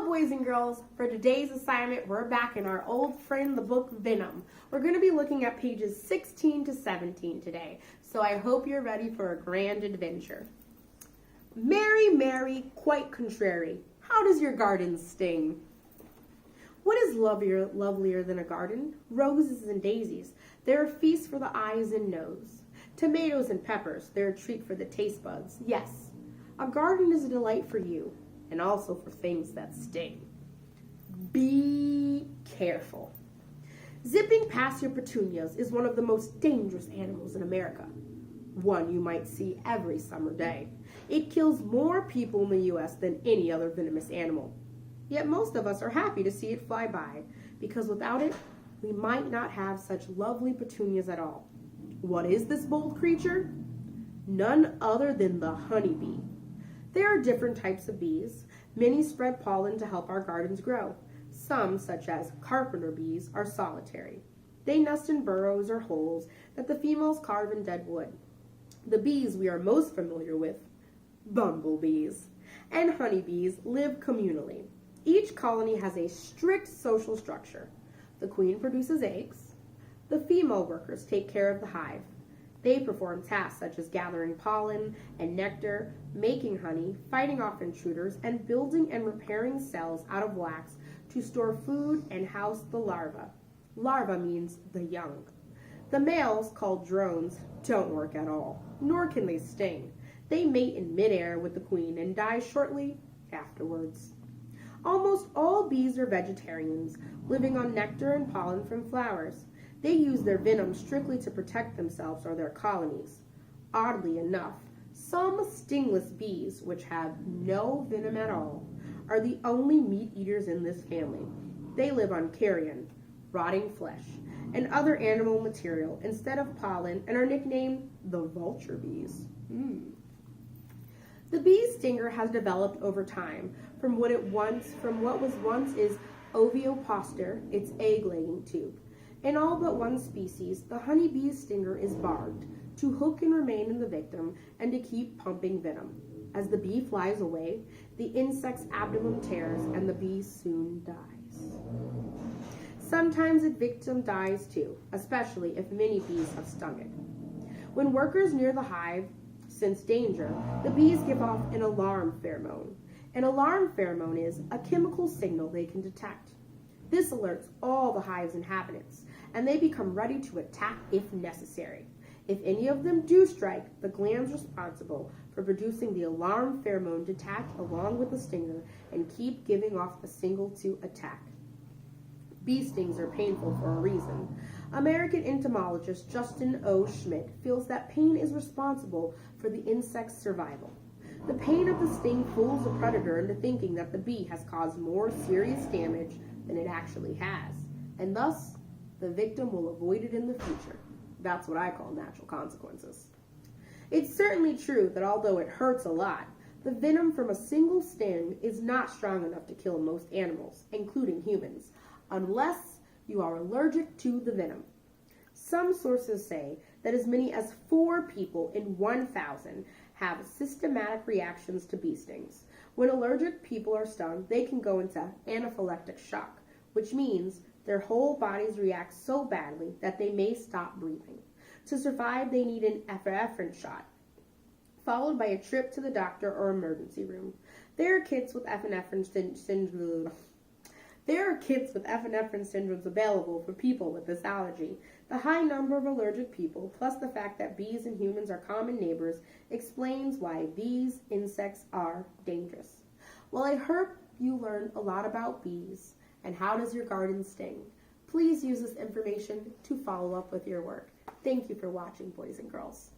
boys and girls. For today's assignment, we're back in our old friend, the book Venom. We're going to be looking at pages 16 to 17 today, so I hope you're ready for a grand adventure. Mary, Mary, quite contrary, how does your garden sting? What is lovelier than a garden? Roses and daisies, they're a feast for the eyes and nose. Tomatoes and peppers, they're a treat for the taste buds. Yes, a garden is a delight for you, and also for things that sting. Be careful. Zipping past your petunias is one of the most dangerous animals in America. One you might see every summer day. It kills more people in the U.S. than any other venomous animal. Yet most of us are happy to see it fly by, because without it, we might not have such lovely petunias at all. What is this bold creature? None other than the honeybee. There are different types of bees. Many spread pollen to help our gardens grow. Some, such as carpenter bees, are solitary. They nest in burrows or holes that the females carve in dead wood. The bees we are most familiar with, bumblebees, and honeybees, live communally. Each colony has a strict social structure. The queen produces eggs. The female workers take care of the hive. They perform tasks such as gathering pollen and nectar, making honey, fighting off intruders, and building and repairing cells out of wax to store food and house the larva. Larva means the young. The males, called drones, don't work at all, nor can they sting. They mate in midair with the queen and die shortly afterwards. Almost all bees are vegetarians, living on nectar and pollen from flowers. They use their venom strictly to protect themselves or their colonies. Oddly enough, some stingless bees, which have no venom at all, are the only meat eaters in this family. They live on carrion, rotting flesh, and other animal material instead of pollen, and are nicknamed the vulture bees. The bee stinger has developed over time from what was once is ovipositor, its egg-laying tube. In all but one species, the honeybee's stinger is barbed to hook and remain in the victim and to keep pumping venom. As the bee flies away, the insect's abdomen tears and the bee soon dies. Sometimes the victim dies too, especially if many bees have stung it. When workers near the hive sense danger, the bees give off an alarm pheromone. An alarm pheromone is a chemical signal they can detect. This alerts all the hive's inhabitants, and they become ready to attack if necessary. If any of them do strike, the glands responsible for producing the alarm pheromone detach along with the stinger and keep giving off the signal to attack. Bee stings are painful for a reason. American entomologist Justin O. Schmidt feels that pain is responsible for the insect's survival. The pain of the sting fools the predator into thinking that the bee has caused more serious damage than it actually has, and thus the victim will avoid it in the future. That's what I call natural consequences. It's certainly true that although it hurts a lot, the venom from a single sting is not strong enough to kill most animals, including humans, unless you are allergic to the venom. Some sources say that as many as 4 people in 1,000 have systematic reactions to bee stings. When allergic people are stung, they can go into anaphylactic shock, which means their whole bodies react so badly that they may stop breathing. To survive, they need an epinephrine shot, followed by a trip to the doctor or emergency room. There are kits with epinephrine syndromes available for people with this allergy. The high number of allergic people, plus the fact that bees and humans are common neighbors, explains why these insects are dangerous. Well, I hope you learned a lot about bees and how does your garden sting. Please use this information to follow up with your work. Thank you for watching, boys and girls.